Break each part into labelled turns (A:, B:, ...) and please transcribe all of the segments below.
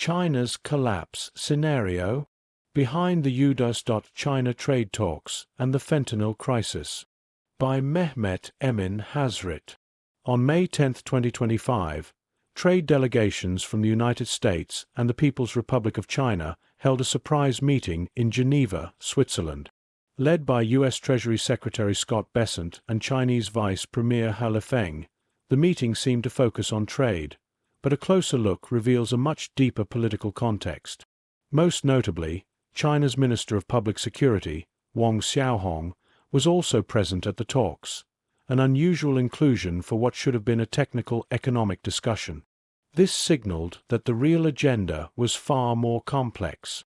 A: China's Collapse Scenario, Behind the US-China Trade Talks and the Fentanyl Crisis, by Mehmet, Emin, Hazret. On May 10, 2025, trade delegations from the United States and the People's Republic of China held a surprise meeting in Geneva, Switzerland. Led by U.S. Treasury Secretary Scott Bessent and Chinese Vice Premier He Lifeng, the meeting seemed to focus on trade, but a closer look reveals a much deeper political context. Most notably, China's Minister of Public Security, Wang Xiaohong, was also present at the talks, an unusual inclusion for what should have been a technical economic discussion. This signaled that the real agenda was far more complex.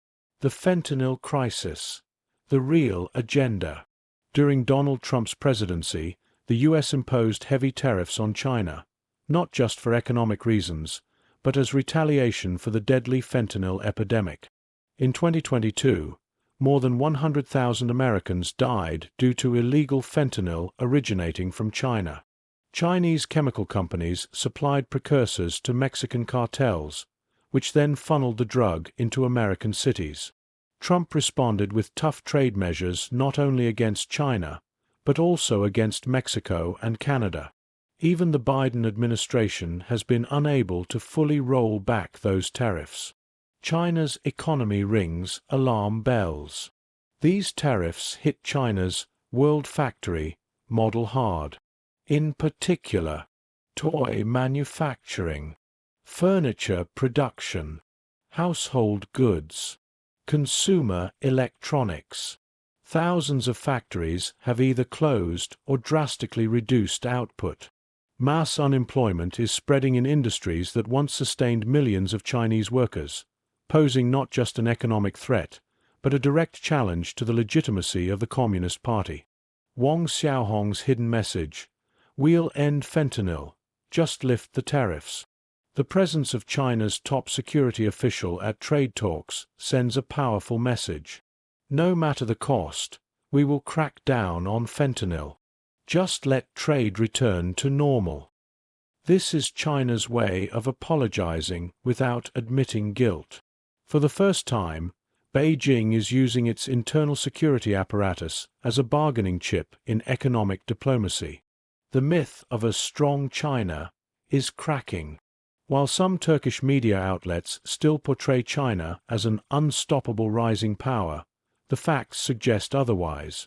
A: The fentanyl crisis, the real agenda. During Donald Trump's presidency, the U.S. imposed heavy tariffs on China, not just for economic reasons, but as retaliation for the deadly fentanyl epidemic. In 2022, more than 100,000 Americans died due to illegal fentanyl originating from China. Chinese chemical companies supplied precursors to Mexican cartels, which then funneled the drug into American cities. Trump responded with tough trade measures not only against China, but also against Mexico and Canada. Even the Biden administration has been unable to fully roll back those tariffs. China's economy rings alarm bells. These tariffs hit China's world factory model hard. In particular, toy manufacturing, furniture production, household goods, consumer electronics. Thousands of factories have either closed or drastically reduced output. Mass unemployment is spreading in industries that once sustained millions of Chinese workers, posing not just an economic threat, but a direct challenge to the legitimacy of the Communist Party. Wang Xiaohong's hidden message: "We'll end fentanyl, just lift the tariffs." The presence of China's top security official at trade talks sends a powerful message. No matter the cost, we will crack down on fentanyl. Just let trade return to normal. This is China's way of apologizing without admitting guilt. For the first time, Beijing is using its internal security apparatus as a bargaining chip in economic diplomacy. The myth of a strong China is cracking. While some Turkish media outlets still portray China as an unstoppable rising power, the facts suggest otherwise.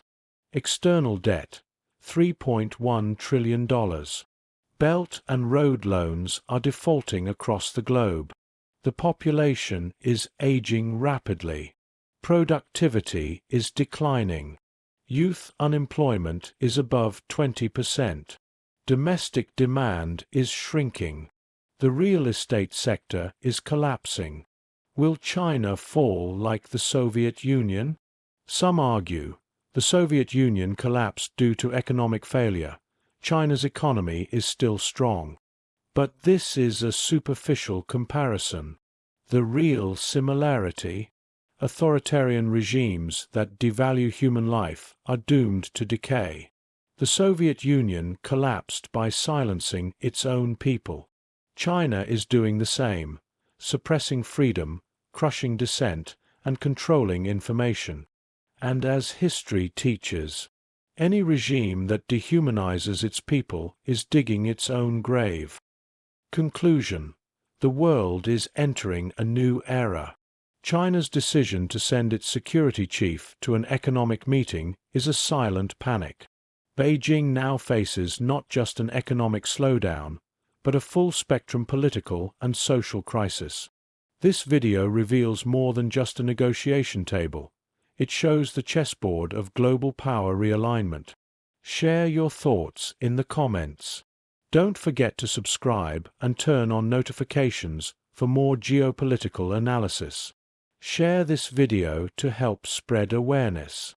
A: External debt, $3.1 trillion. Belt and road loans are defaulting across the globe. The population is aging rapidly. Productivity is declining. Youth unemployment is above 20%. Domestic demand is shrinking. The real estate sector is collapsing. Will China fall like the Soviet Union? Some argue the Soviet Union collapsed due to economic failure. China's economy is still strong. But this is a superficial comparison. The real similarity: authoritarian regimes that devalue human life are doomed to decay. The Soviet Union collapsed by silencing its own people. China is doing the same, suppressing freedom, crushing dissent, and controlling information. And as history teaches, any regime that dehumanizes its people is digging its own grave. Conclusion: the world is entering a new era. China's decision to send its security chief to an economic meeting is a silent panic. Beijing now faces not just an economic slowdown, but a full-spectrum political and social crisis. This video reveals more than just a negotiation table. It shows the chessboard of global power realignment. Share your thoughts in the comments. Don't forget to subscribe and turn on notifications for more geopolitical analysis. Share this video to help spread awareness.